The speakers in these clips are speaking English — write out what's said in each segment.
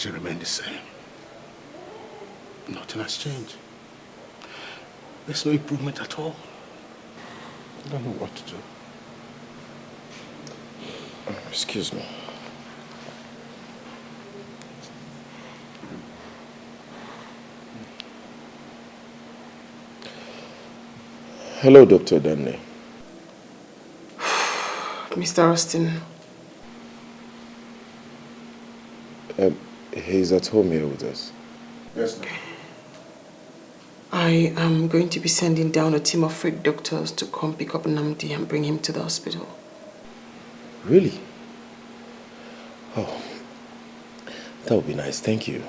she remained the same. Nothing has changed. There's no improvement at all. I don't know what to do. Excuse me. Hello, Dr. Danny. Mr. Austin. He's at home here with us. Yes, ma'am. I am going to be sending down a team of freak doctors to come pick up Nnamdi and bring him to the hospital. Really? Oh, that would be nice. Thank you.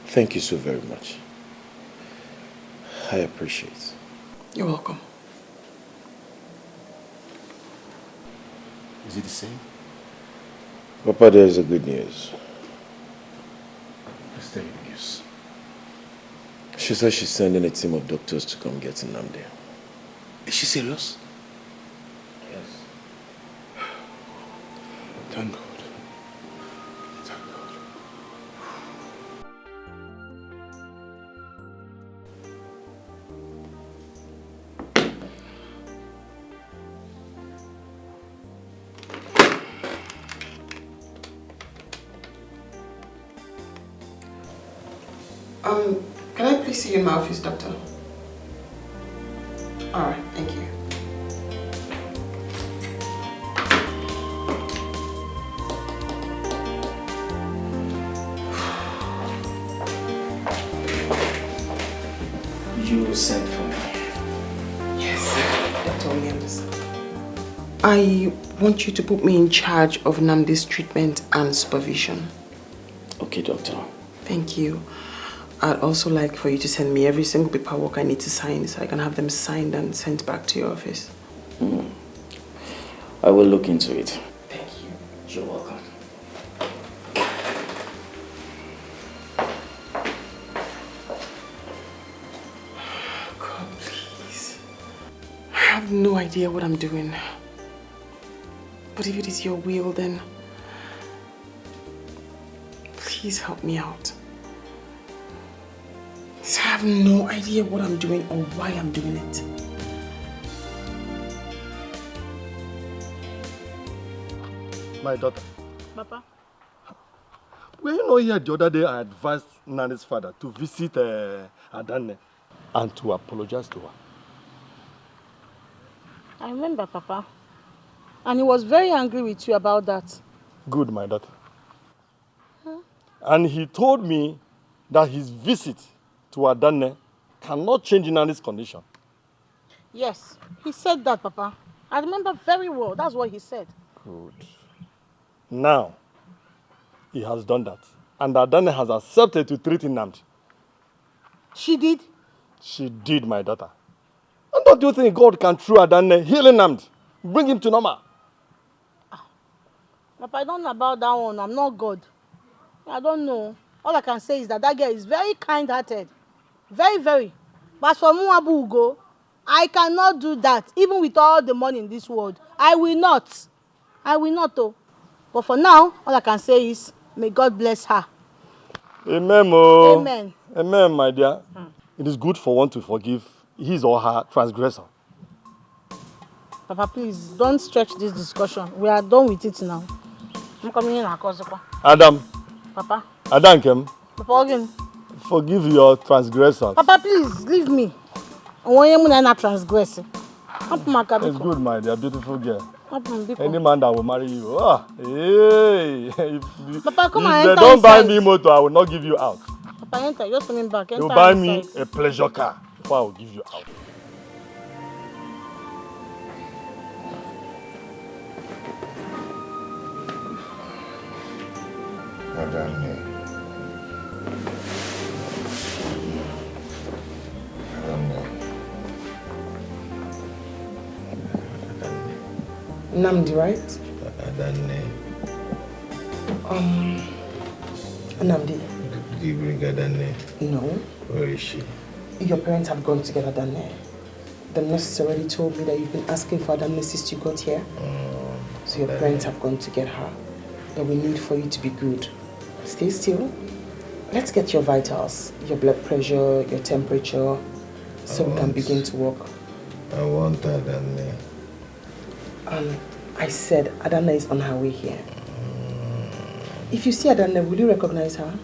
Thank you so very much. I appreciate it. You're welcome. Is it the same? Papa, there's a good news. Let's tell you the news. She says she's sending a team of doctors to come get Nnamdi. Is she serious? Yes. Thank God. Thank God. Can I please see you in my office, doctor? All right, thank you. You sent for me. Yes, Dr. Williams. I want you to put me in charge of Nnamdi's treatment and supervision. Okay, doctor. Thank you. I'd also like for you to send me every single paperwork I need to sign so I can have them signed and sent back to your office. I will look into it. Thank you. You're welcome. God, please. I have no idea what I'm doing. But if it is your will, then please help me out. I have no idea what I'm doing or why I'm doing it. My daughter. Papa? Were you not here the other day I advised Nani's father to visit Adane and to apologize to her? I remember, Papa. And he was very angry with you about that. Good, my daughter. And he told me that his visit to Adane cannot change Nani's condition. Yes, he said that, Papa. I remember very well. That's what he said. Good. Now, he has done that. And Adane has accepted to treat Nnamdi. She did? She did, my daughter. And don't you think God can, through Adane, heal Nnamdi? Bring him to normal? Papa, I don't know about that one. I'm not God. I don't know. All I can say is that girl is very kind-hearted. Very, very. But as for Muabu Ugo, I cannot do that. Even with all the money in this world. I will not. I will not, though. But for now, all I can say is, may God bless her. Amen, oh. Amen. Amen, my dear. It is good for one to forgive his or her transgressor. Papa, please, don't stretch this discussion. We are done with it now. I'm coming in and Adam. Papa. Adam, Kem. Papa, again. Forgive your transgressors. Papa, please, leave me. I want you to transgress. It's good, my dear, beautiful girl. Any Any man that will marry you. Hey. Papa, come if and they enter don't buy inside. me motor, I will not give you out. Papa, enter. Just coming back. Enter You buy inside. me a pleasure car before I will give you out. Nnamdi, right? Nnamdi. Did you bring Adane? No. Where is she? Your parents have gone together, Adane. The nurses already told me that you've been asking for Adane since you got here. So your parents have gone to get her. But we need for you to be good. Stay still. Let's get your vitals, your blood pressure, your temperature, so we can begin to work. I want Adane. I said Adana is on her way here. If you see Adana, will you recognize her?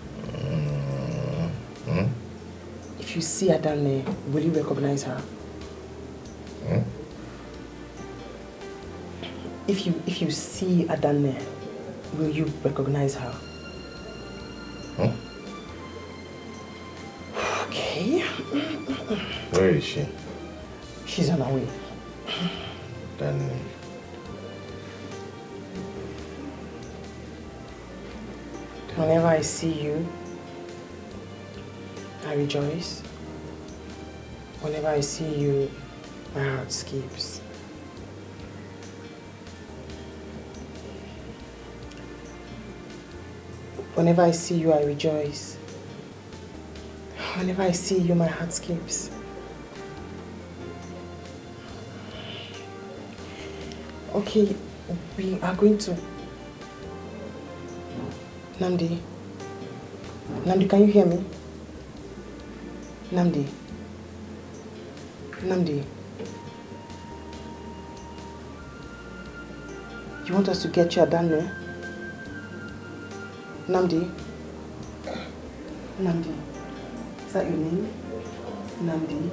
If you see Adana, will you recognize her? If you see Adana, will you recognize her? Okay. Where is she? She's on her way. Then whenever I see you, I rejoice. Whenever I see you, my heart skips. Whenever I see you, I rejoice. Whenever I see you, my heart skips. Okay, we are going to... Namdi, can you hear me? Namdi. You want us to get you a Adane? Namdi? Is that your name? Namdi?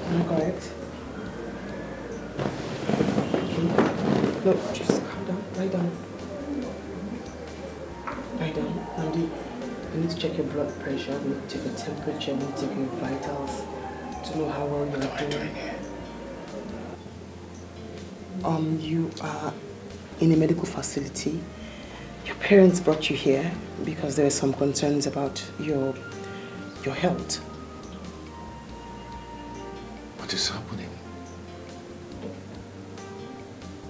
Am I correct? Okay. No, just calm down. Lie down. Namdi, we need to check your blood pressure, we need to check your temperature, we need to check your vitals to know how well you're doing. You are in a medical facility. Your parents brought you here because there are some concerns about your health. what is happening?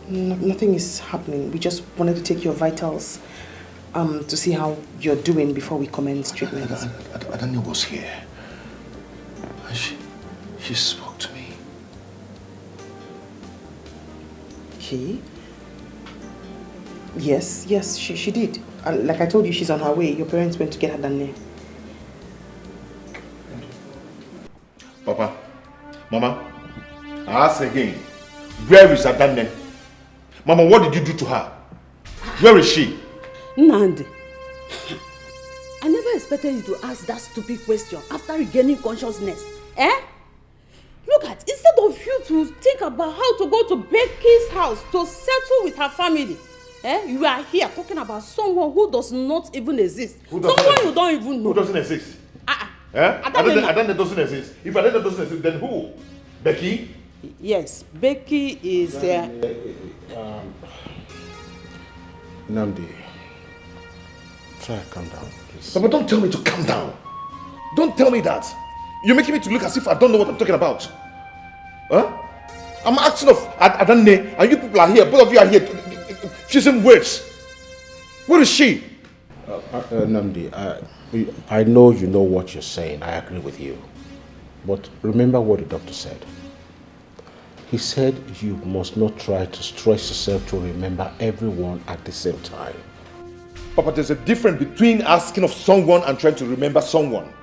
Nothing is happening. We just wanted to take your vitals to see how you're doing before we commence treatment. Adane was here. She spoke to me. Okay. Yes, she did. And like I told you, she's on her way. Your parents went to get her done there. Papa, Mama, I ask again, where is Adane? Mama, what did you do to her? Where is she? Nandi, I never expected you to ask that stupid question after regaining consciousness. Look at, instead of you to think about how to go to Becky's house to settle with her family, you are here talking about someone who does not even exist. Someone you don't even know. Who doesn't exist? Adane doesn't exist. If Adane doesn't exist, then who? Becky? Yes, Becky is... Namdi, try to calm down, please. Papa, don't tell me to calm down. Don't tell me that. You're making me to look as if I don't know what I'm talking about. I'm asking of Adane, and you people are here. Both of you are here fusing words. Where is she? Namdi, I know you know what you're saying. I agree with you. But remember what the doctor said. He said you must not try to stress yourself to remember everyone at the same time. Papa, there's a difference between asking of someone and trying to remember someone.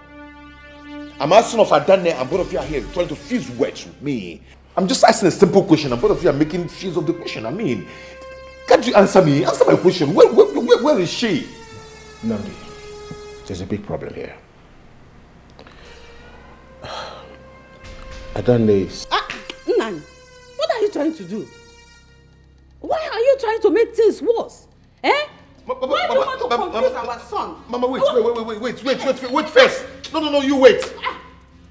I'm asking of Adane, and both of you are here trying to fuse words with me. I'm just asking a simple question, and both of you are making fuse of the question. I mean, can't you answer me? Answer my question. Where is she? Namdi, there's a big problem here. Adane is... Nani, what are you trying to do? Why are you trying to make things worse? Why do you want to confuse our son? Mama, wait first. No, you wait.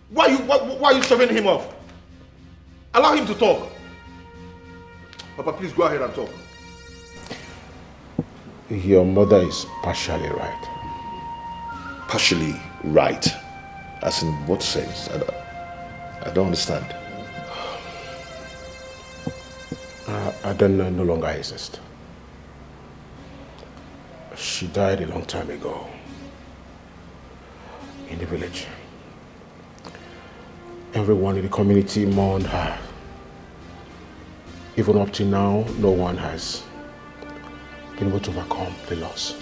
Why are you shoving him off? Allow him to talk. Papa, please go ahead and talk. Your mother is partially right. Partially right? As in what sense? I don't understand. Adana no longer exists. She died a long time ago in the village. Everyone in the community mourned her. Even up to now, no one has been able to overcome the loss.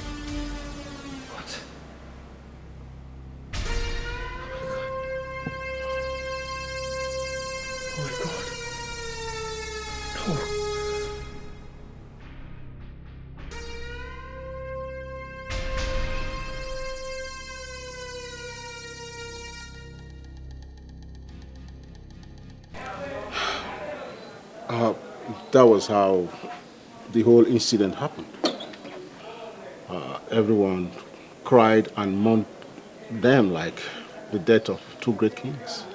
that was how the whole incident happened. Everyone cried and mourned them like the death of two great kings.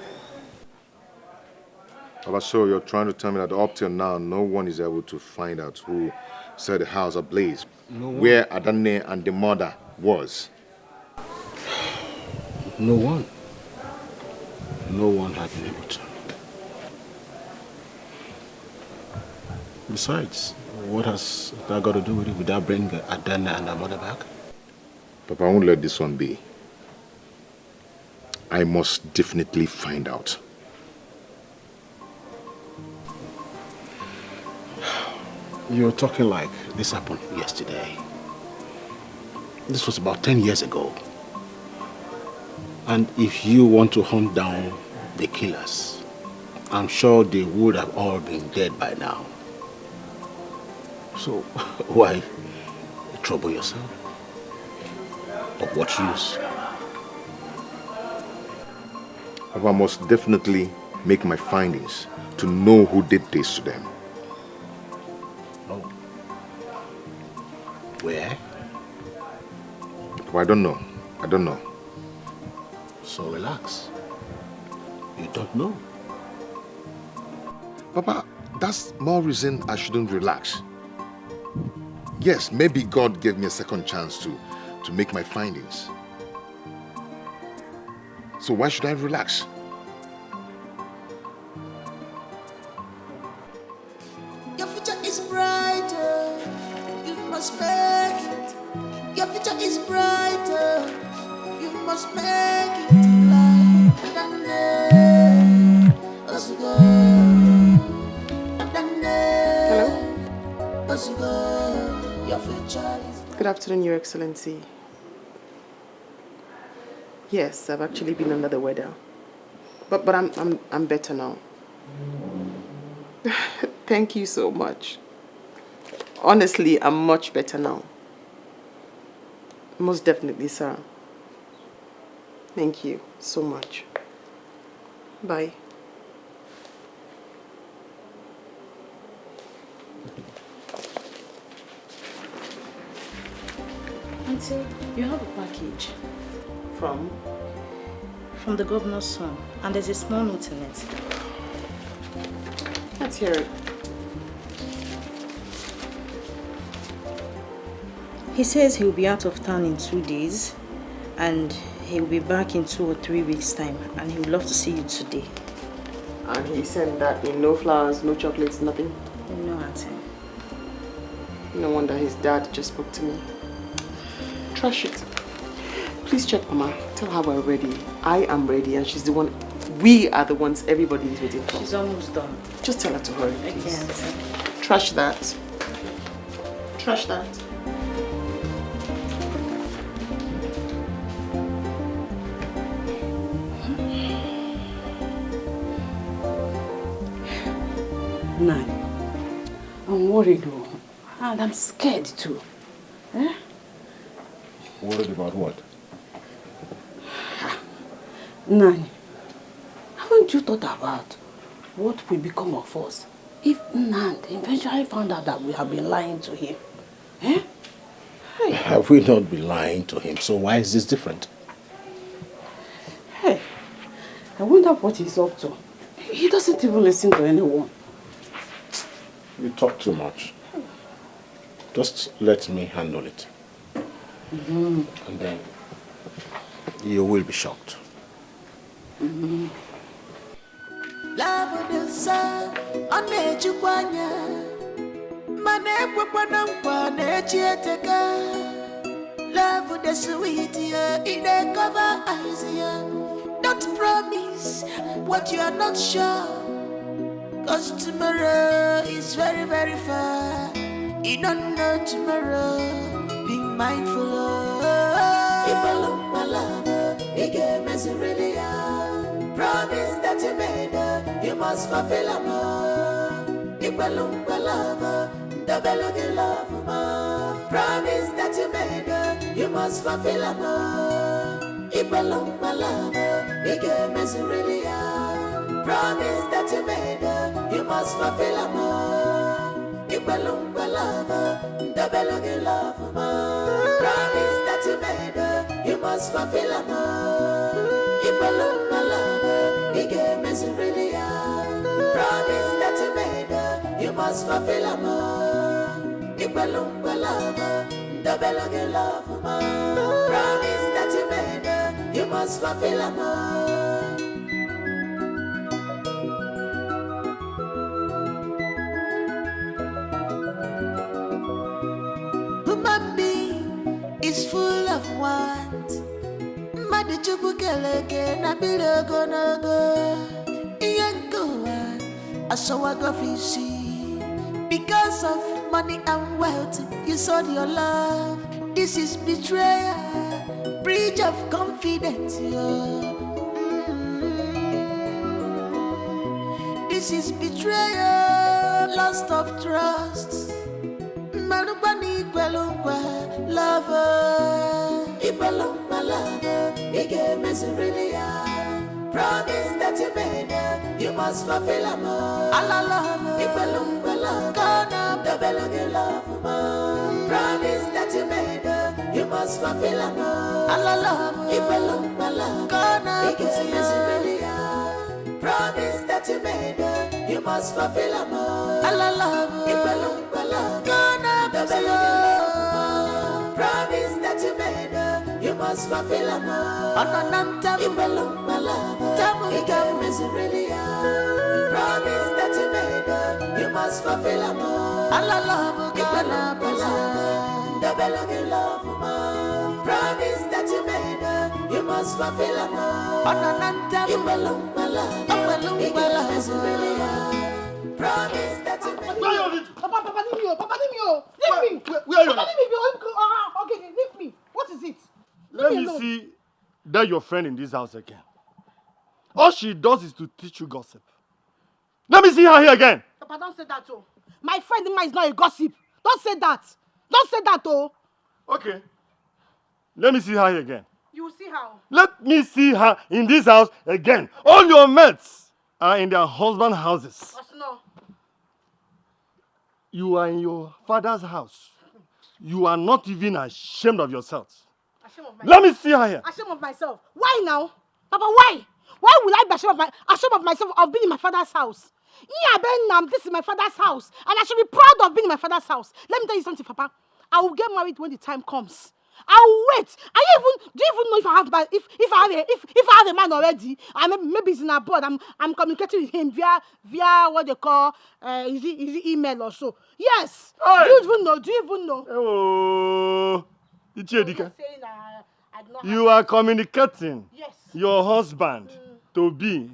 Papa, so you're trying to tell me that up till now, no one is able to find out who set the house ablaze, where Adane and the mother was? No one. No one had been able to. Besides, what has that got to do with it without bringing Adane and her mother back? Papa, I won't let this one be. I must definitely find out. You're talking like this happened yesterday. This was about 10 years ago. And if you want to hunt down the killers, I'm sure they would have all been dead by now. So why trouble yourself? Of what use? Papa, I must definitely make my findings to know who did this to them. Oh. Where? Papa, I don't know. I don't know. So relax. You don't know. Papa, that's more reason I shouldn't relax. Yes, maybe God gave me a second chance to make my findings. So why should I relax? Your future is brighter. You must make it. Your future is brighter. You must make it. Hello? Good afternoon, Your Excellency. Yes, I've actually been under the weather. But I'm better now. Thank you so much. Honestly, I'm much better now. Most definitely, sir. Thank you so much. Bye. Auntie, you have a package. From? From the governor's son. And there's a small note in it. Let's hear it. He says he'll be out of town in 2 days. And he'll be back in 2 or 3 weeks' time. And he would love to see you today. And he sent that in no flowers, no chocolates, nothing? No, Auntie. No wonder his dad just spoke to me. Trash it. Please check Mama. Tell her we're ready. I am ready and she's the one. We are the ones everybody is waiting for. She's almost done. Just tell her to hurry, I please. can't. Trash that. Trash that. Nani, I'm worried though, and I'm scared too. Eh? Worried about what? Nani, haven't you thought about what will become of us if Nand eventually found out that we have been lying to him? Eh? Hey. Have we not been lying to him? So why is this different? Hey, I wonder what he's up to. He doesn't even listen to anyone. You talk too much. Just let me handle it. And then you will be shocked. Love the sun on nature kwanya. Mane kwapana mkwane chieteka. Love the sweet in a cover eyes. Don't promise what you are not sure. Cause tomorrow is very, very far. You don't know tomorrow. Be mindful of. Ipalum palava, ige mesurilia. Promise that you made, you must fulfill a more. Ipalum palava, double the love more. Promise that you made, you must fulfill a more. Ipalum palava, ige mesurilia. Promise that you made, you must fulfill a more. Ipalumpa lover, double good love, promise that you made her, you must fulfill a Ipalumpa lover, he gave me really promise that you made her, you must fulfill a Ipalumpa lover, double good love, promise that you made her, you must fulfill a Human being is full of want. Madi chupu keleke na bilogo nogo. Iyangoa asawago fisi. Because of money and wealth, you sold your love. This is betrayal, breach of confidence. This is betrayal, loss of trust. Malubani Ipalumpa lover, Ipalumpa lover, he gave me really promise that you made her, you must fulfill a Allah lover, Ipalumpa lover, gonna double good love, promise that you made her, you must fulfill a Allah lover, Ipalumpa lover, gonna he gave me really promise that you made her, you must fulfill a Allah lover, Ipalumpa lover. Promise that you made her, you must fulfill a Anananta Ipalumpa lover, he gave me really promise that you made her, you must fulfill a Allah love, Ipalumpa lover, double good love, promise that you made her, you must fulfill a Anananta Ipalumpa lover, he gave me really promise that you made her. Papa, Papa, leave me. Where are you? Papa, leave me. Okay, leave me. What is it? Let me see that your friend in this house again. All she does is to teach you gossip. Let me see her here again. Papa, don't say that, oh. My friend Ima is not a gossip. Don't say that. Don't say that, oh. Okay. Let me see her here again. You will see how. Let me see her in this house again. All your mates are in their husband's houses. No. You are in your father's house. You are not even ashamed of yourself. Ashamed of myself. Let me see her here. Ashamed of myself. Why now? Papa, why? Why will I be ashamed of myself of being in my father's house? Yeah, Ben, this is my father's house. And I should be proud of being in my father's house. Let me tell you something, Papa. I will get married when the time comes. I'll wait. Do you even know if I have a man already? Maybe he's in abroad. I'm communicating with him via what they call is it email or so. Yes. Hey. Do you even know? Oh, you are communicating your husband to be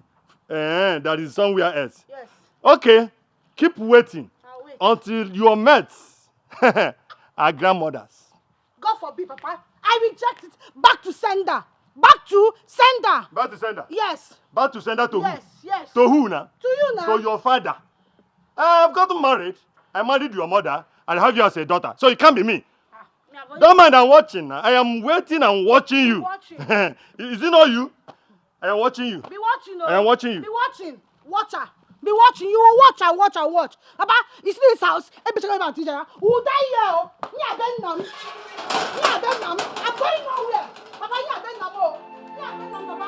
that is somewhere else. Yes. Okay, keep waiting wait. Until your mates are grandmothers. God forbid, Papa. I reject it. Back to sender. Back to sender. Back to sender? Yes. Back to sender to who? Yes. To who now? To you now. To your father. I've gotten married. I married your mother. I have you as a daughter. So it can't be me. Don't mind, I'm watching. I am waiting and watching you. Is it not you? I am watching you. Be watching. No? I am watching you. Be watching. Watcher. Be watching. You will watch. Papa, you see this house? We'll die here. I'm going nowhere. Papa, Papa.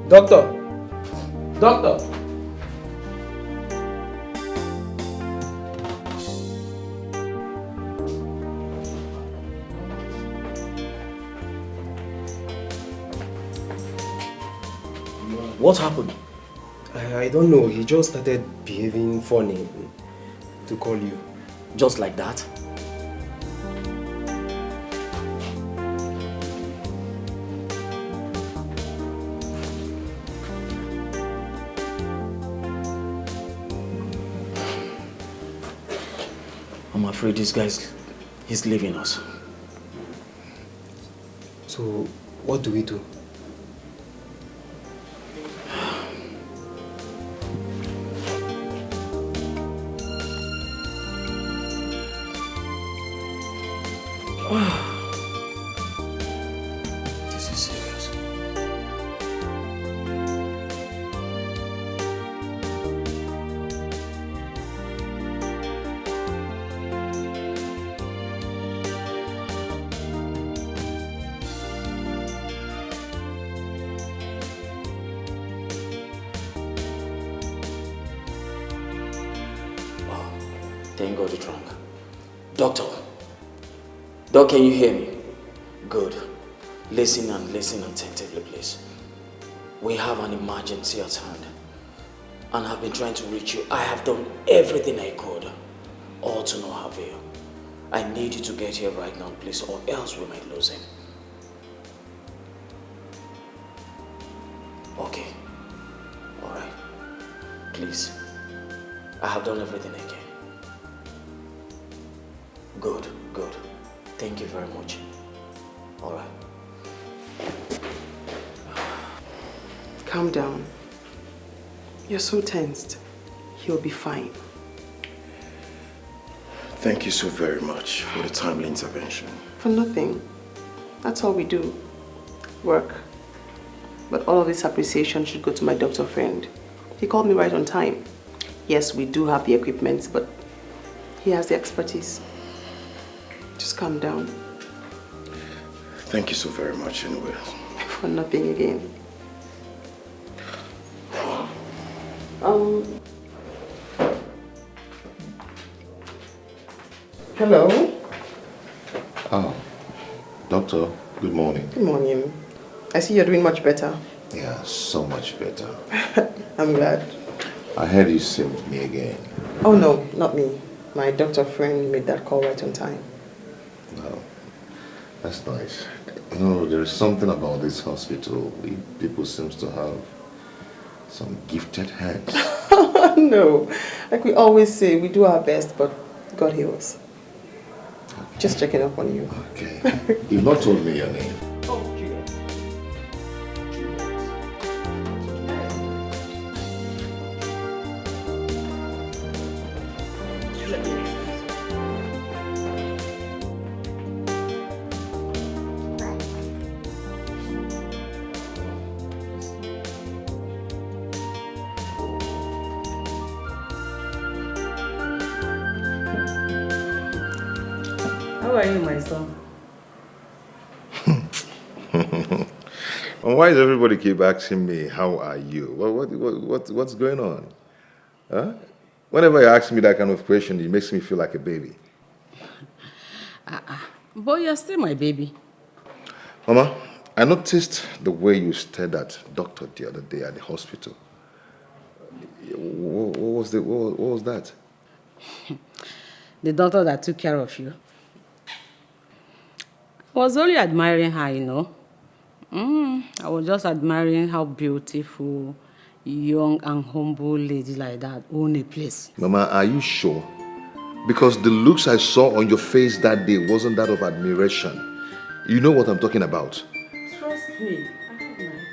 Doctor. What happened? I don't know. He just started behaving funny to call you. Just like that? I'm afraid this guy is leaving us. So, what do we do? This is serious. Thank God you're drunk. Doctor. Doc, can you hear me? Good. Listen attentively, please. We have an emergency at hand. And I've been trying to reach you. I have done everything I could. All to no avail. I need you to get here right now, please, or else we might lose him. Okay. Alright. Please. I have done everything I can. Good. Thank you very much. All right. Calm down. You're so tensed. He'll be fine. Thank you so very much for the timely intervention. For nothing. That's all we do. Work. But all of this appreciation should go to my doctor friend. He called me right on time. Yes, we do have the equipment, but he has the expertise. Just calm down. Thank you so very much anyway. For nothing again. Hello? Oh, doctor, good morning. Good morning. I see you're doing much better. Yeah, so much better. I'm glad. I heard you see me again. Oh no, not me. My doctor friend made that call right on time. No, that's nice. You know, there's something about this hospital. People seem to have some gifted hands. No, like we always say, we do our best, but God heals. Okay. Just checking up on you. Okay. You've not told me your name. Oh, Juliet. How are you, my son? And why does everybody keep asking me, how are you? What's going on? Huh? Whenever you ask me that kind of question, it makes me feel like a baby. But you're still my baby. Mama, I noticed the way you stared at doctor the other day at the hospital. What was that? The doctor that took care of you. I was only admiring her, you know. I was just admiring how beautiful, young and humble lady like that own a place. Mama, are you sure? Because the looks I saw on your face that day wasn't that of admiration. You know what I'm talking about. Trust me.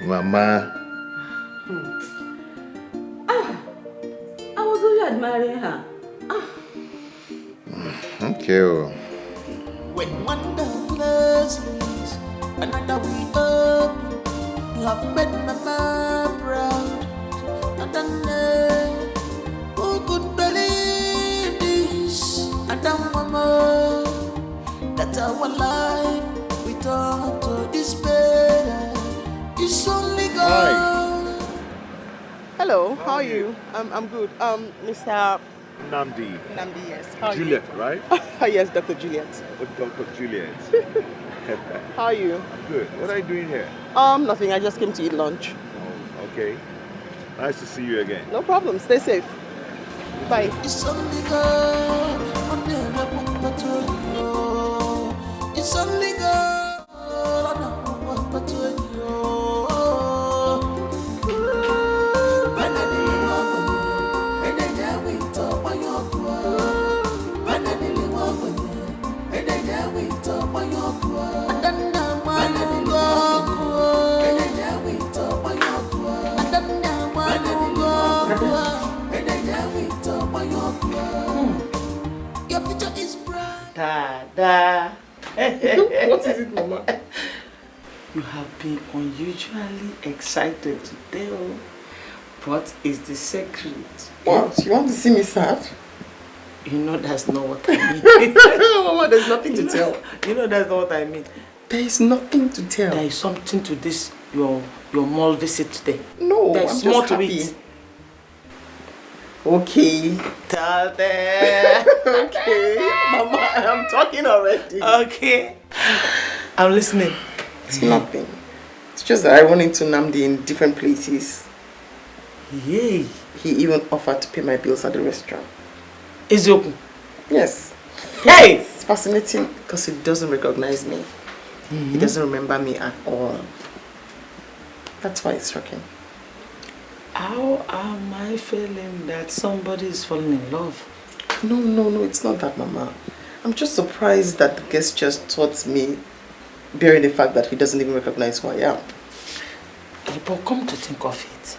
Mama. I was only admiring her. Okay. Oh. When one door closes, another we open. You have made Mama proud. And I know who could believe this? And I'm Mama. That's our life. We turn to despair. It's only God. Hello, how are you? I'm good. Mr. Namdi. Namdi, yes. How are Juliet, right? you? Yes, Dr. Juliet. Oh, Dr. Juliet. How are you? I'm good. What are you doing here? Nothing. I just came to eat lunch. Oh, okay. Nice to see you again. No problem. Stay safe. Bye. It's only God. It's only God. Dada. What is it, Mama? You have been unusually excited today. What is the secret? What? You want to see me sad? You know that's not what I mean. Mama, there's nothing to tell. You know that's not what I mean. There is nothing to tell. There is something to this, your mall visit today. No, There's I'm more just to happy. it. Okay. Tell them. Okay. Mama, I'm talking already. Okay. I'm listening. It's nothing. It's just that I run into Namdi in different places. Yay. He even offered to pay my bills at the restaurant. Is it open? Yes. Hey! It's fascinating because he doesn't recognize me. He doesn't remember me at all. That's why it's shocking. How am I feeling that somebody is falling in love? No, it's not that, Mama. I'm just surprised that the guest just taught me, bearing the fact that he doesn't even recognize who I am. But come to think of it,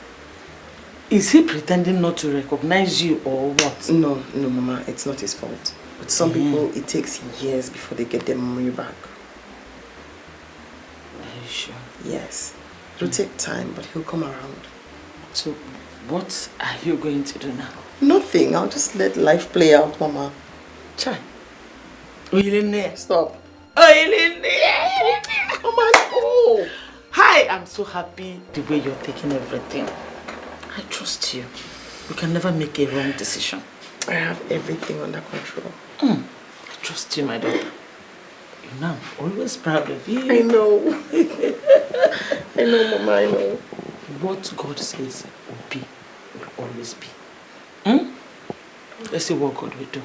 is he pretending not to recognize you or what? No, Mama, it's not his fault. But some people, it takes years before they get their memory back. Are you sure? Yes. It'll take time, but he'll come around. So, what are you going to do now? Nothing. I'll just let life play out, Mama. Chai. Uyilene. Stop. Uyilene. Mama, oh. Hi, I'm so happy the way you're taking everything. I trust you. You can never make a wrong decision. I have everything under control. I trust you, my daughter. You know, I'm always proud of you. I know. I know, Mama, I know. What God says will be, will always be. Let's see what God will do.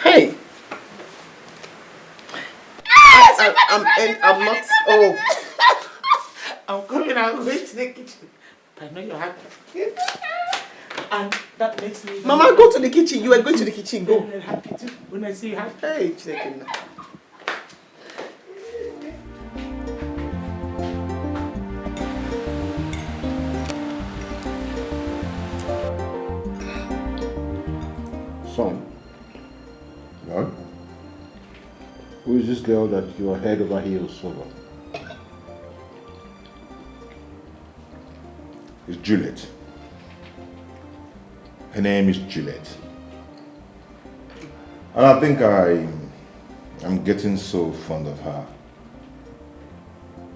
Hey! I'm not. Oh. I'm coming, I'm going to the kitchen. I know you're happy. And that makes me... Mama, go to the kitchen. You are going to the kitchen. Go. I'm happy too. When I see you happy. Hey, chicken. Son, what? Who is this girl that you are head over heels over? It's Juliet. Her name is Juliet. And I think I'm getting so fond of her.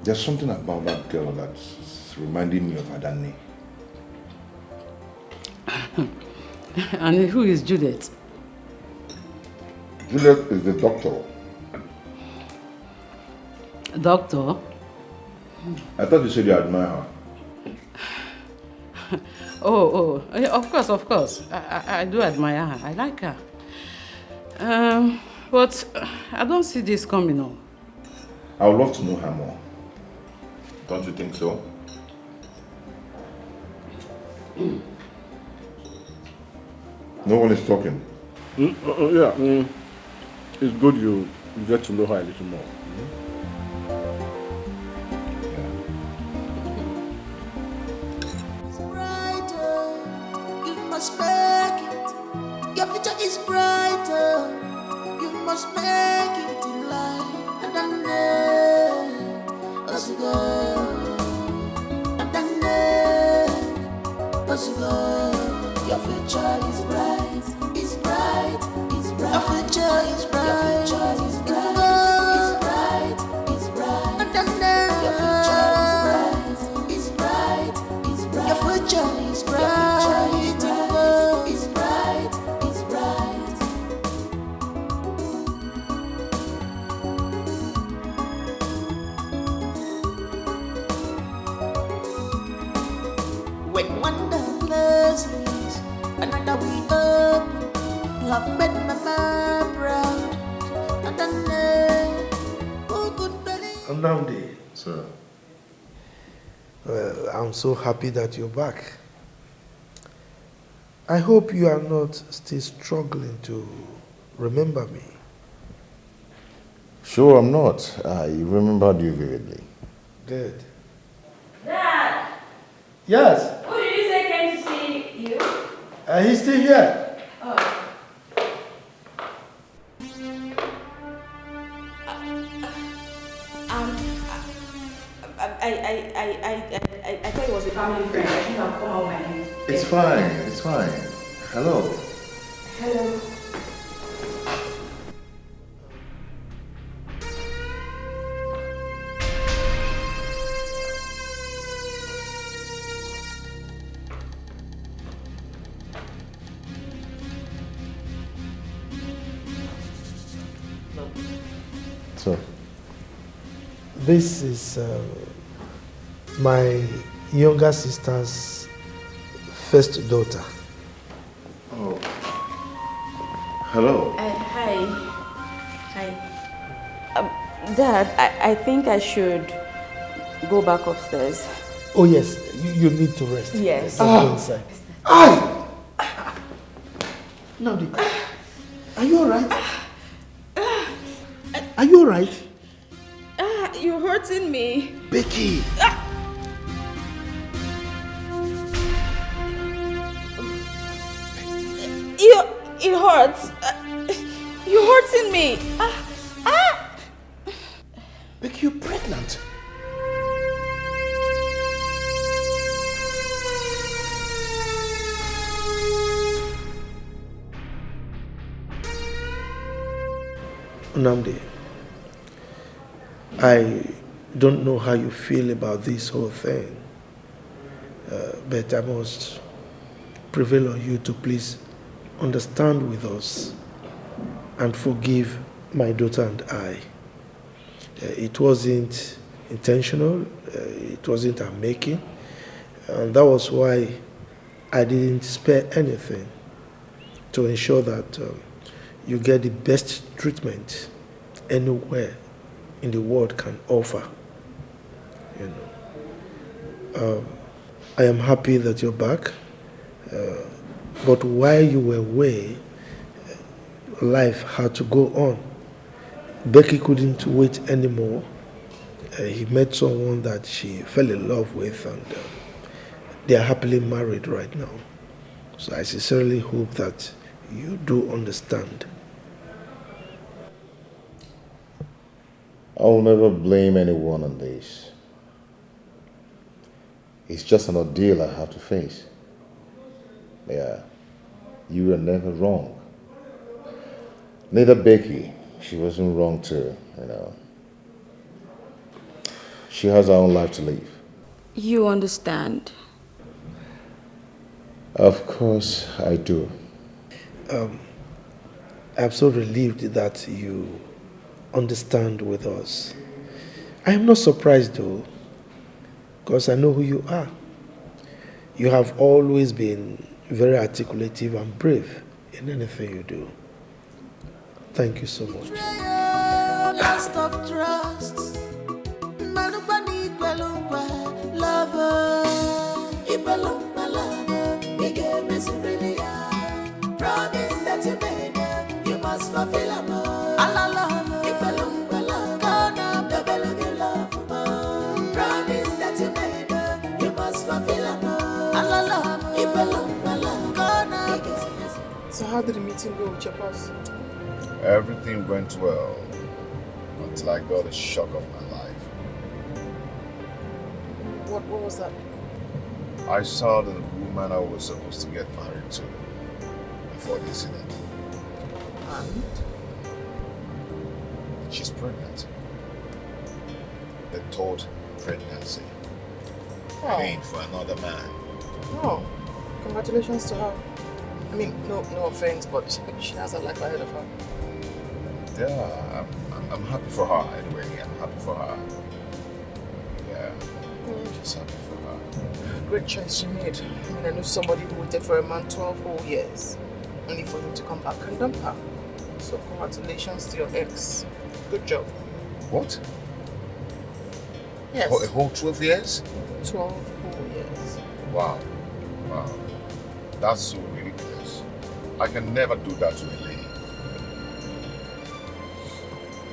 There's something about that girl that's reminding me of Adani. And who is Juliet? Juliet is the doctor. Doctor? I thought you said you admire her. Oh, of course. I do admire her. I like her. But I don't see this coming on. I would love to know her more. Don't you think so? No one is talking. It's good you get to know her a little more. It's brighter, you must make it. Your future is brighter, you must make it in life. And I know, as you go, and I know, as you go, your future is bright, is bright, is bright. Your future is bright, your future is bright, is bright. And I know, your future is bright, is bright. Your future is bright, is bright, is bright. When wonder closes, another we open. You have made my mind proud, and I know who could believe. Nnamdi, Sir. well, I'm so happy that you're back. I hope you are not still struggling to remember me. Sure, I'm not. I remembered you vividly. Good. Dad! Yes, Who did you say came to see you? he's still here. Oh. I thought it was a family friend. I shouldn't have come out my hand. It's fine, it's fine. Hello. Hello. So, This is my younger sister's first daughter. Oh. Hello. Hi. Hi. Dad, I think I should go back upstairs. Oh yes, you need to rest. Yes. Go inside. Nandi, are you alright? Are you alright? You're hurting me. Becky! It hurts. You're hurting me. Becky, you're pregnant. Nnamdi, I don't know how you feel about this whole thing, but I must prevail on you to please understand with us and forgive my daughter and I. It wasn't intentional, it wasn't our making, and that was why I didn't spare anything to ensure that you get the best treatment anywhere in the world can offer. You know, I am happy that you're back, but while you were away, life had to go on. Becky couldn't wait anymore. He met someone that she fell in love with, and they are happily married right now. So I sincerely hope that you do understand. I will never blame anyone on this. It's just an ordeal I have to face. Yeah, you were never wrong. Neither Becky, she wasn't wrong too, you know. She has her own life to live. You understand? Of course I do. I'm so relieved that you understand with us. I am not surprised though, because I know who you are. You have always been very articulative and brave in anything you do. Thank you so much. Last of trust. Lover. Promise that you made, you must fulfill a more. Promise that you made, you must fulfill a more. So how did the meeting go with your boss? Everything went well until I got a shock of my life. What was that? I saw the woman I was supposed to get married to before the incident. And? She's pregnant. The third pregnancy. Paying for another man. Oh, congratulations to her. I mean, no offense, but she has her life ahead of her. Yeah, I'm happy for her anyway. I'm happy for her. Yeah, just happy for her. Great choice she made. I mean, I knew somebody who waited for a man 12 whole years, only for him to come back and dump her. So congratulations to your ex. Good job. What? Yes. A whole 12 years? 12 whole years. Wow. Wow. That's so ridiculous. I can never do that to a lady.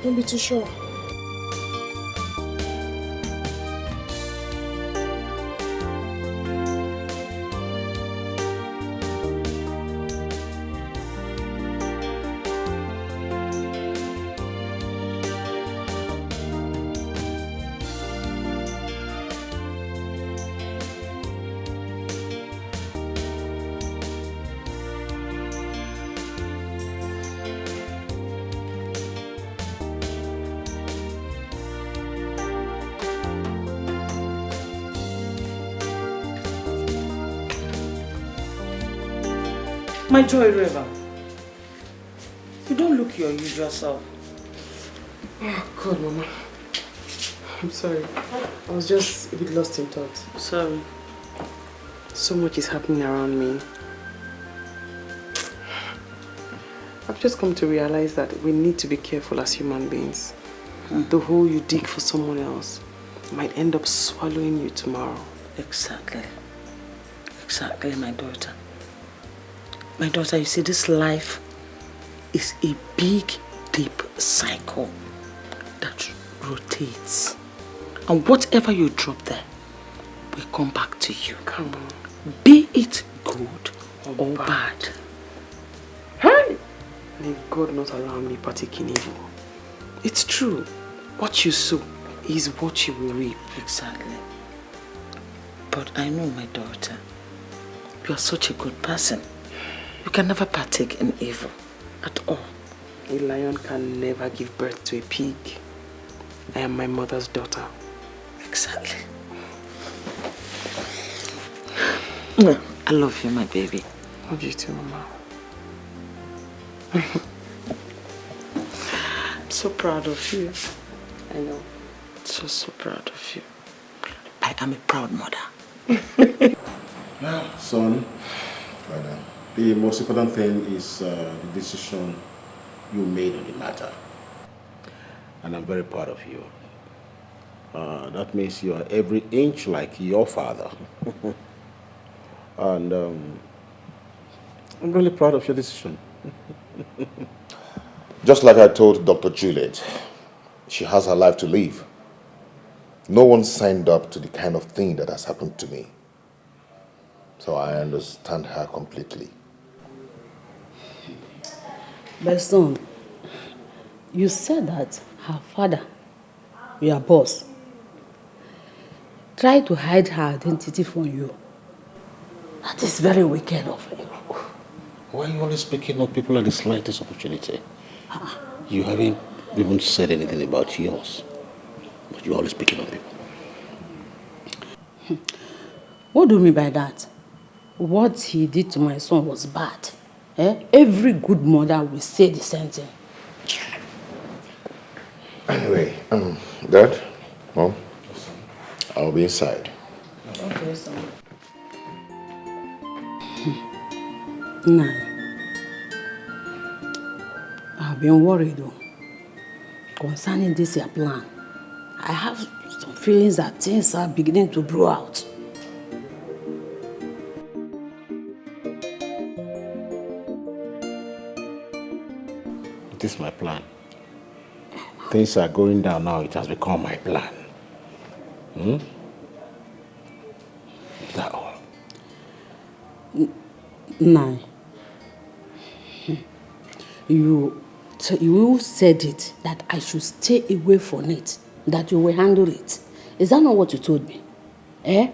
Don't be too sure. My Joy River, you don't look your usual self. Oh, God, Mama. I'm sorry. I was just a bit lost in thought. Sorry. So much is happening around me. I've just come to realize that we need to be careful as human beings. The hole you dig for someone else might end up swallowing you tomorrow. Exactly. Exactly, my daughter. My daughter, you see, this life is a big, deep cycle that rotates. And whatever you drop there will come back to you. Come on. Be it good or bad. Hey! May God not allow me partake in evil. It's true. What you sow is what you will reap. Exactly. But I know, my daughter, you are such a good person. You can never partake in evil at all. A lion can never give birth to a pig. I am my mother's daughter. Exactly. I love you, my baby. Love you too, Mama. I'm so proud of you. I know. So proud of you. I am a proud mother. Son, the most important thing is the decision you made on the matter. And I'm very proud of you. That means you are every inch like your father. And I'm really proud of your decision. Just like I told Dr. Juliet, she has her life to live. No one signed up to the kind of thing that has happened to me. So I understand her completely. But son, you said that her father, your boss, tried to hide her identity from you. That is very wicked of him. Why are you always picking up people at the slightest opportunity? You haven't even said anything about yours. But you're always picking up people. What do you mean by that? What he did to my son was bad. Every good mother will say the same thing. Anyway, Dad, Mom, I'll be inside. Okay, son. Nah. I've been worried though. Concerning this your plan. I have some feelings that things are beginning to blow out. It is my plan. Things are going down now. It has become my plan. Is that all? Nah. You said it, that I should stay away from it, that you will handle it. Is that not what you told me? The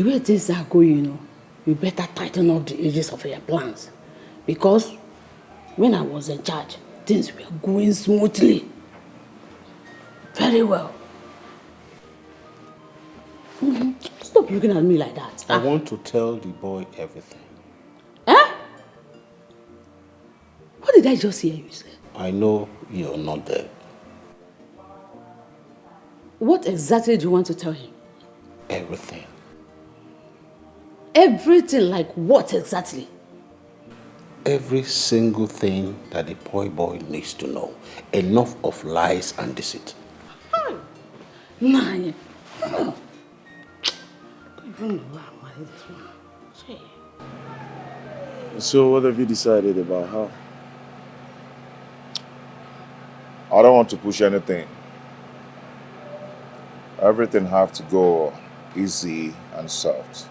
way things are going, you better tighten up the edges of your plans. Because when I was in charge, things were going smoothly. Very well. Stop looking at me like that. I want to tell the boy everything. What did I just hear you say? I know you're not there. What exactly do you want to tell him? Everything. Everything like what exactly? Every single thing that the boy needs to know. Enough of lies and deceit. Nah. So what have you decided about her? I don't want to push anything. Everything have to go easy and soft.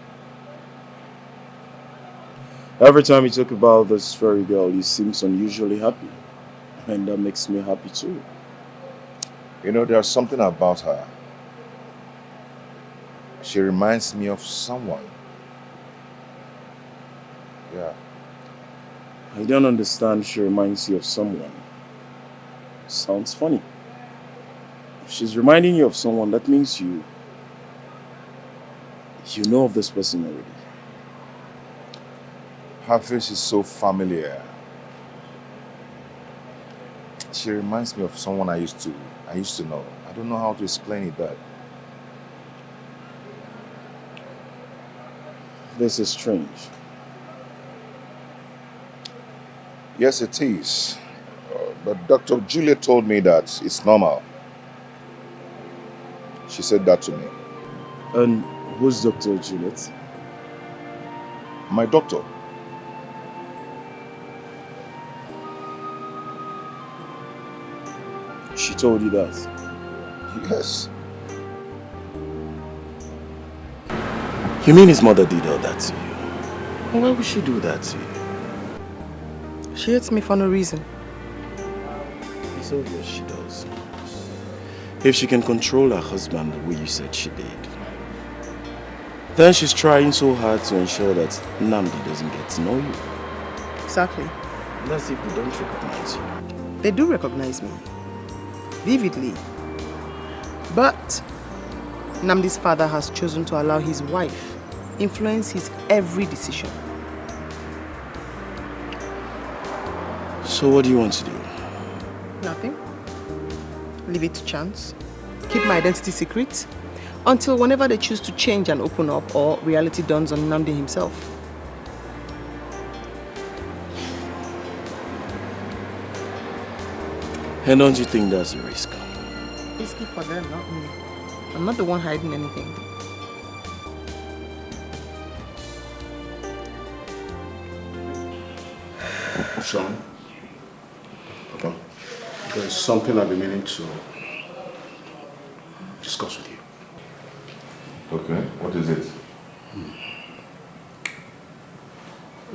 Every time you talk about this fairy girl, you seem unusually happy. And that makes me happy too. You know, there's something about her. She reminds me of someone. Yeah. I don't understand she reminds you of someone. Sounds funny. If she's reminding you of someone, that means you know of this person already. Her face is so familiar. She reminds me of someone I used to know. I don't know how to explain it, but This is strange. yes, it is. But Dr. Julia told me that it's normal. She said that to me. And who's Dr. Juliet? My doctor. She told you that? Yes. You mean his mother did all that to you? Why would she do that to you? She hates me for no reason. It's obvious she does. If she can control her husband the way you said she did, then she's trying so hard to ensure that Nnamdi doesn't get to know you. Exactly. That's if they don't recognize you. They do recognize me. Vividly. But Nnamdi's father has chosen to allow his wife influence his every decision. So what do you want to do? Nothing. Leave it to chance. Keep my identity secret until whenever they choose to change and open up or reality dawns on Nnamdi himself. And don't you think that's a risk? Risky for them, not me. I'm not the one hiding anything. Son, okay. There's something I've been meaning to discuss with you. Okay, what is it?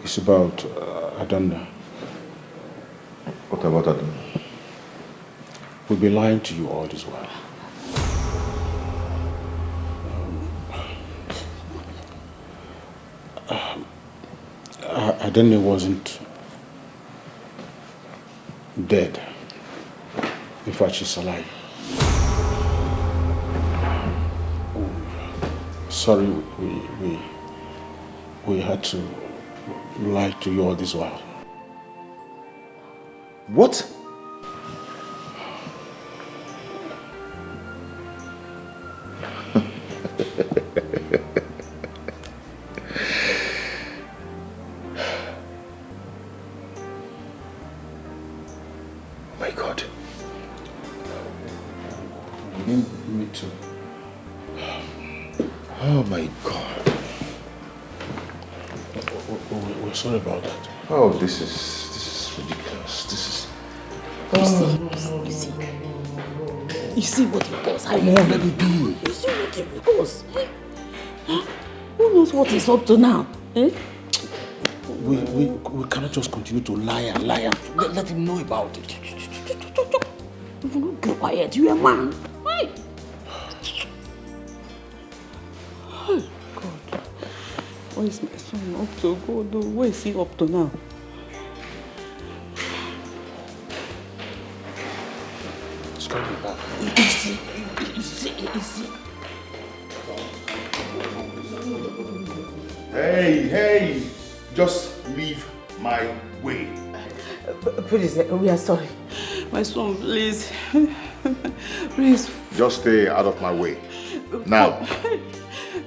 It's about Adanda. What about Adanda? We've been lying to you all this while. Adanda wasn't dead. In fact, she's alive. Sorry, we had to lie to you all this while. What? My God. Me too. Oh my God. We're sorry about that. Oh, this is ridiculous. This is. You see what he does? Come on, let it be. You see what he does? Who knows what he's up to now? Eh? We cannot just continue to lie and let him know about it. You will not be quiet. You are a man. Hey. Oh, God. What is my son up to? God, where is he up to now? It's coming back. Easy. Hey, just leave my way. Please, we are sorry. My son, please. Please. Just stay out of my way. Now.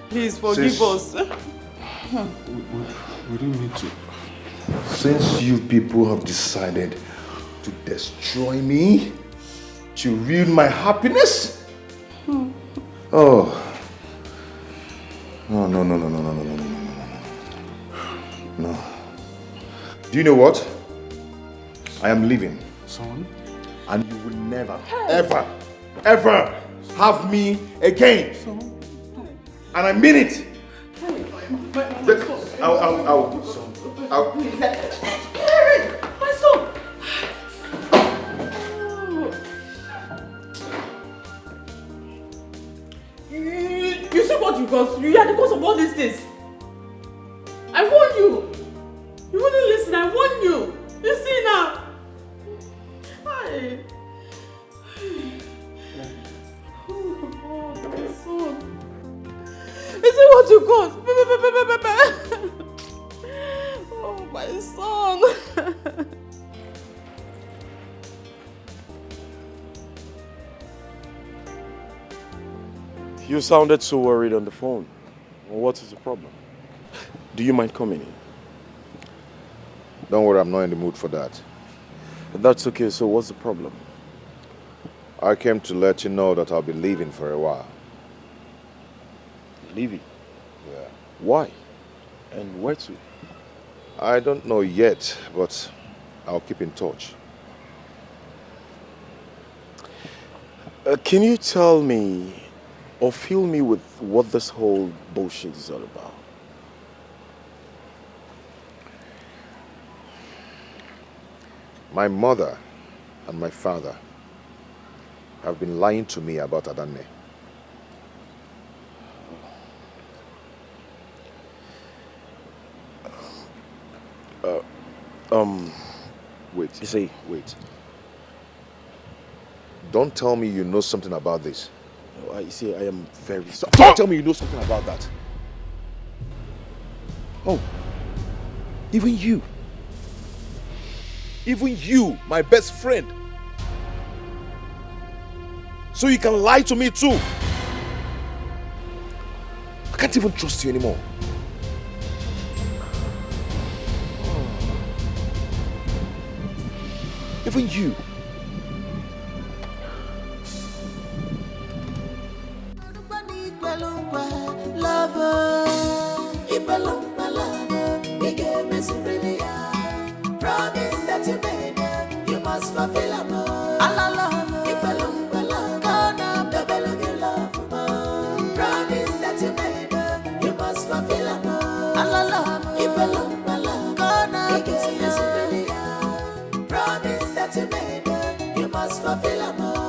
Please forgive us. We didn't mean to. Since you people have decided to destroy me, to ruin my happiness? Oh. No. Do you know what? I am leaving. Son? And you will never, ever have me again. Son? And I mean it. I'll. My son! You see what you caused? You are the cause of all these things. I warned you. You wouldn't listen. I warned you. You see now. Hi. Oh, my son. You see what you caused? Oh, my my son. You sounded so worried on the phone. What is the problem? Do you mind coming in? Don't worry, I'm not in the mood for that. That's okay, so what's the problem? I came to let you know that I'll be leaving for a while. Leaving? Yeah. Why? And where to? I don't know yet, but I'll keep in touch. Can you tell me or fill me with what this whole bullshit is all about? My mother and my father have been lying to me about Adanne. Wait. You see, wait. Don't tell me you know something about this. You see, I am very sorry. Don't tell me you know something about that. Oh, even you. Even you, my best friend. So you can lie to me too. I can't even trust you anymore. Even you. Promise that you made, you must fulfill them all. Promise that you made, you must fulfill them all.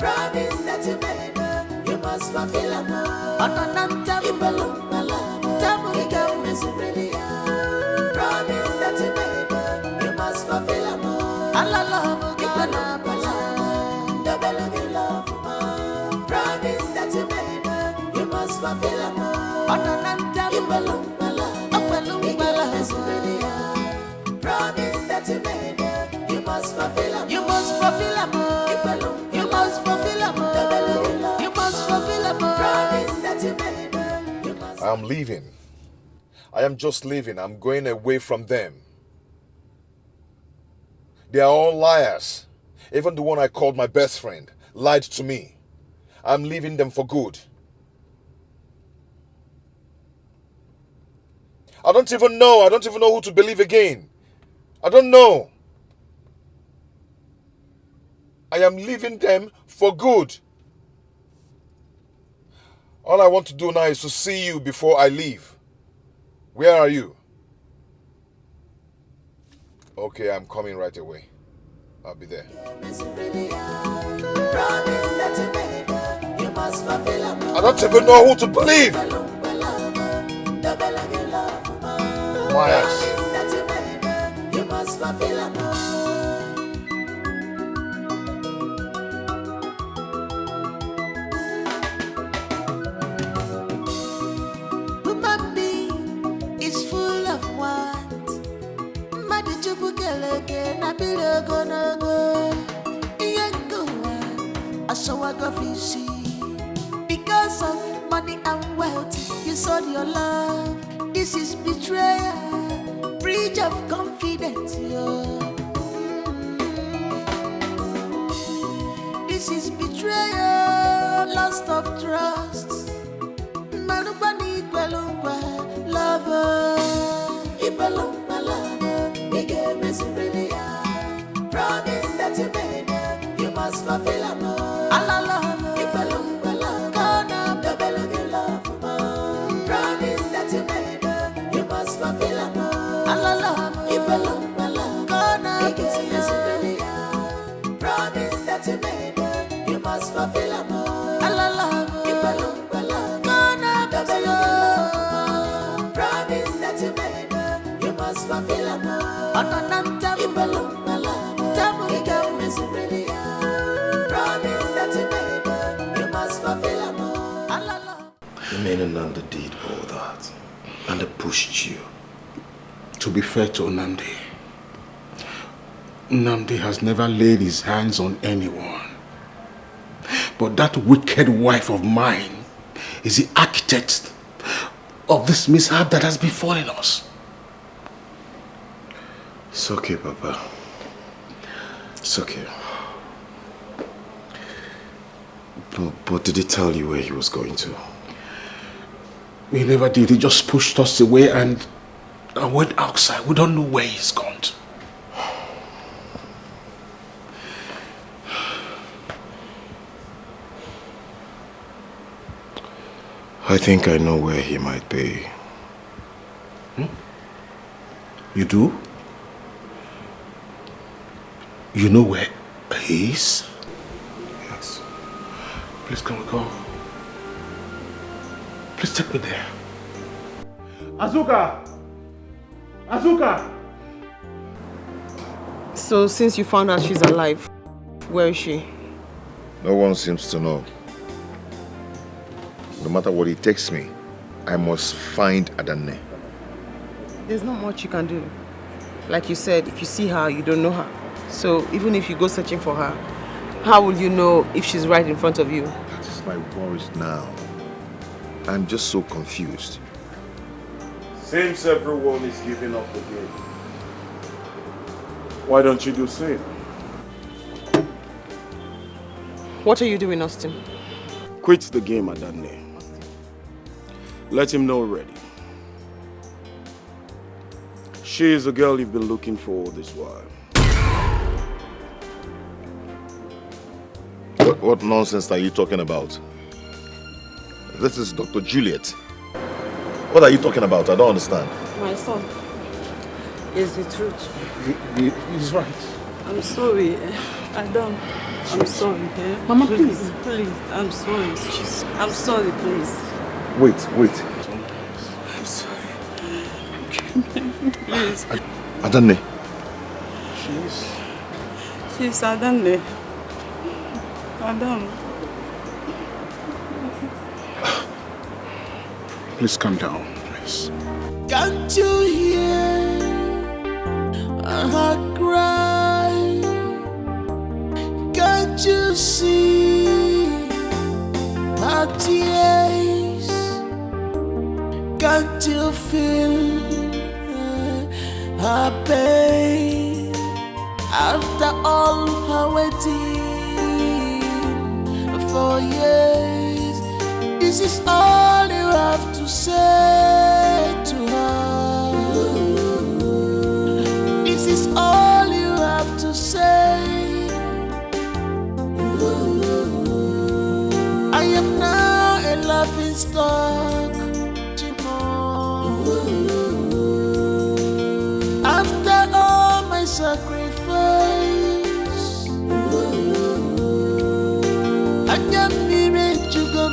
Promise that you made, you must fulfill them all. Promise that you made, you must fulfill them all. Promise that you made, you must fulfill them all. Promise that you made, you must fulfill them all. Promise that you made, you must fulfill them. You must fulfill them. You must fulfill them. You must fulfill them. Promise that you made, you must. I'm leaving. I am just leaving. I'm going away from them. They are all liars. Even the one I called my best friend lied to me. I'm leaving them for good. I don't even know who to believe again. I don't know. I am leaving them for good. All I want to do now is to see you before I leave. Where are you? Okay, I'm coming right away. I'll be there. I don't even know who to believe. Liars. You must fulfill them all. Human being is full of want. Madichubukeleke na bilogo nogo. Iyengoa ashawagafisi. Because of money and wealth, you sold your love. This is betrayal, breach of confidence. This is betrayal, loss of trust. Manubani Gwelungwa, lover. Ibelungwa, lover. Bigger misery. Promise that you made, you must fulfill them all. Allah, lover. Ibelungwa, lover. Gonna double love. Promise that you made, you must fulfill them all. Allah, lover. Ibelungwa, lover. Gonna bigger misery. Promise that you made, you must fulfill them all. Allah, lover. Ibelungwa, lover. Gonna double love. Promise that you made, you must fulfill them all. Anananta Ibelungwa, lover. Double bigger misery. Promise that you made, you must fulfill them all. Allah, lover. mean Nanda did all that and they pushed you. To be fair to Nnamdi, Nnamdi has never laid his hands on anyone. But that wicked wife of mine is the architect of this mishap that has befallen us. It's okay, Papa. It's okay. But did he tell you where he was going to? He never did. He just pushed us away and went outside. We don't know where he's gone to. I think I know where he might be. You do? You know where he is? Yes. Please can we go? Please take me there. Azuka! Azuka! So since you found out she's alive, where is she? No one seems to know. No matter what it takes me, I must find Adanne. There's not much you can do. Like you said, if you see her, you don't know her. So even if you go searching for her, how will you know if she's right in front of you? That is my worries now. I'm just so confused. Seems everyone is giving up the game. Why don't you do same? What are you doing, Austin? Quit the game, Adanne. Let him know already. She is the girl you've been looking for all this while. What nonsense are you talking about? This is Dr. Juliet. What are you talking about? I don't understand. My son is the truth. He's right. I'm sorry. I'm sorry. Eh? Mama, please. Please, I'm sorry. I'm sorry, please. Wait. I'm sorry. Please. Adanne. She's Adanne. Adam. Please calm down, please. Can't you hear her cry? Can't you see her tears? Can't you feel her pain? After all her waiting for years, this is all you have to say to her. This is all you have to say. I am now a laughing stock, after all my sacrifice. I can't be rich to go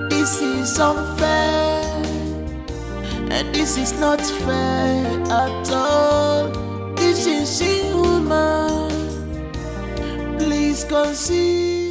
This is unfair, and this is not fair at all. This is inhuman. Please consider.